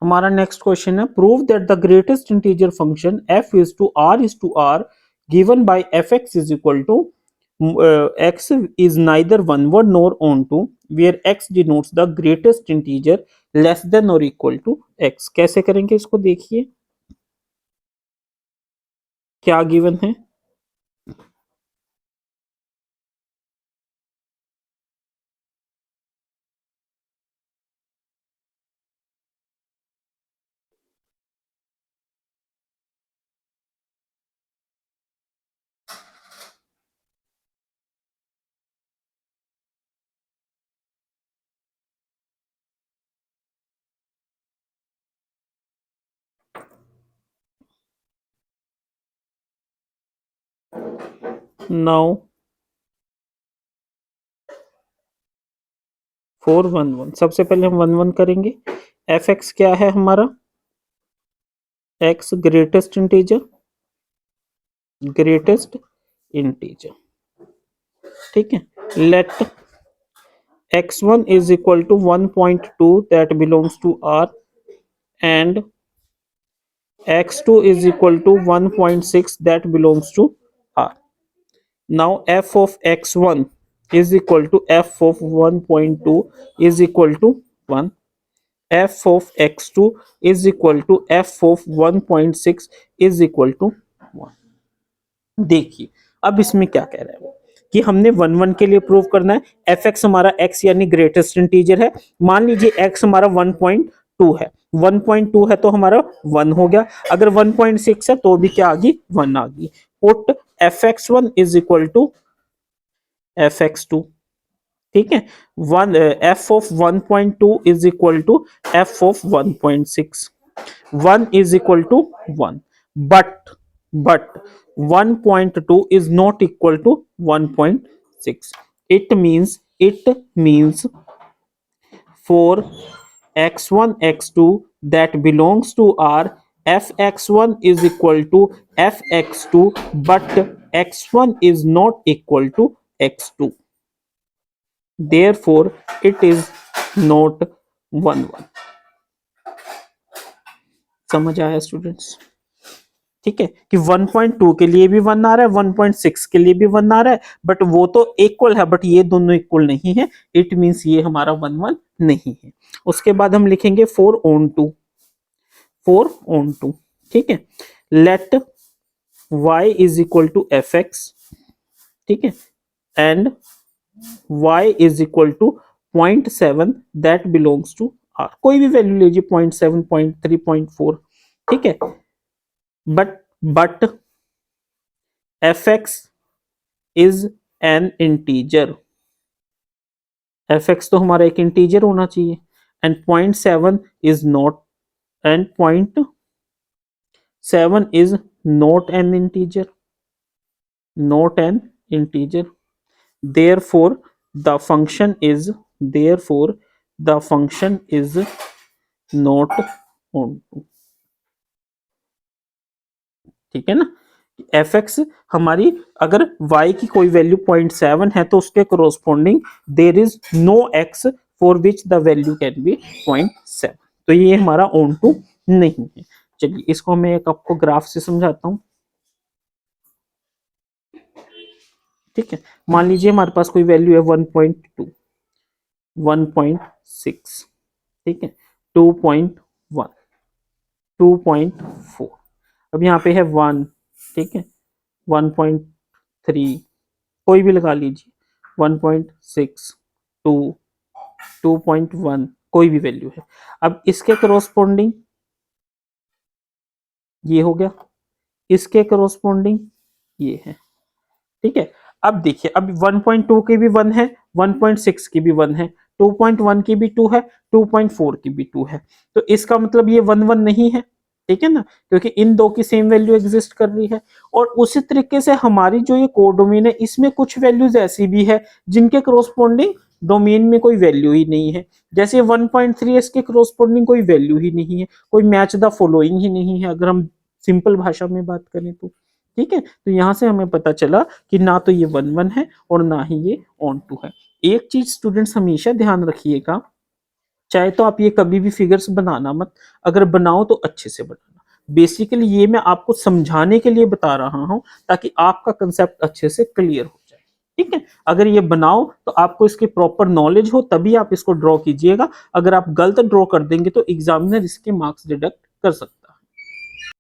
हमारा next question है, prove that the greatest integer function f is to r given by fx is equal to x is neither onward nor onto where x denotes the greatest integer less than or equal to x। कैसे करेंगे इसको देखिए, क्या given है। Now 411, सबसे पहले हम 11 करेंगे। एफ एक्स क्या है हमारा, x greatest integer, greatest integer, ठीक है। Let x1 is equal to 1.2 that belongs to R and x2 is equal to 1.6 that belongs to R। Now f of x1 is equal to f of 1.2 is equal to 1, f of x2 is equal to f of 1.6 is equal to 1। देखिए अब इसमें क्या कह रहा है वो, कि हमने 1 के लिए प्रूव करना है। एफ एक्स हमारा x यानी ग्रेटेस्ट इंटीजर है। मान लीजिए x हमारा 1.2 है, 1.2 है तो हमारा 1 हो गया। अगर 1.6 है तो भी क्या आ गई, 1 आ गई। Put f x one is equal to f x two, ठीक है। One f of 1.2 is equal to f of 1.6, 1 is equal to 1, but 1.2 is not equal to 1.6। it means for x1 x2 that belongs to R, fx1 is equal to fx2 but x1 is not equal to x2, therefore it is not 1 1। समझ आया students, ठीक है, कि 1.2 के लिए भी 1 आ रहा है, 1.6 के लिए भी 1 आ रहा है, बट वो तो इक्वल है, बट ये दोनों इक्वल नहीं है। इट मींस ये हमारा 1 1 नहीं है। उसके बाद हम लिखेंगे 4 on 2, 4 on 2, ठीक है। Let y is equal to f x, ठीक है, and y is equal to 0.7 that belongs to r। कोई भी वैल्यू लीजिए, 0.7 0.3 0.4, ठीक है। But fx is an integer, fx तो हमारा एक इंटीजर होना चाहिए, and 0.7 is not, and 0.7 is not an integer, not an integer, therefore the function is therefore the function is not onto, ठीक है ना। एफ एक्स हमारी, अगर y की कोई वैल्यू 0.7 है तो उसके corresponding there is no x for which the value can be 0.7, तो ये हमारा ऑन टू नहीं है। चलिए इसको मैं एक आपको ग्राफ से समझाता हूं, ठीक है। मान लीजिए हमारे पास कोई वैल्यू है 1.2, 1.6, ठीक है, 2.1, 2.4, अब यहाँ पे है 1, ठीक है, 1.3, कोई भी लगा लीजिए, 1.6, 2, 2.1, कोई भी वैल्यू है। अब इसके करोस्पोंडिंग ये हो गया, इसके करोस्पोंडिंग ये है, ठीक है। अब देखिए, अब 1.2 की भी 1 है, 1.6 की भी 1 है, 2.1 की भी 2 है, 2.4 की भी 2 है, तो इसका मतलब ये 1 1 नहीं है, ठीक है ना, क्योंकि इन दो की सेम वैल्यू एग्जिस्ट कर रही है। और उसी तरीके से हमारी जो ये कोडोमेन है, इसमें कुछ वैल्यूज ऐसी भी है जिनके करोस्पोंडिंग डोमेन में कोई वैल्यू ही नहीं है, जैसे 1.3 इसके करोस्पोंडिंग कोई वैल्यू ही नहीं है, कोई मैच द फॉलोइंग ही नहीं है, अगर हम सिंपल भाषा में बात करें तो, ठीक है। तो यहां से हमें पता चला कि ना तो ये 1 1 है और ना ही ये ऑन टू है। एक चीज स्टूडेंट्स हमेशा ध्यान रखिएगा चाहे तो आप ये कभी भी फिगर्स बनाना मत, अगर बनाओ तो अच्छे से बनाना। बेसिकली ये मैं आपको समझाने के लिए बता रहा हूं ताकि आपका कंसेप्ट अच्छे से क्लियर हो जाए। ठीक है, अगर ये बनाओ तो आपको इसकी प्रॉपर नॉलेज हो तभी आप इसको ड्रॉ कीजिएगा। अगर आप गलत ड्रॉ कर देंगे तो एग्जामिनर इसके मार्क्स डिडक्ट कर सकता है।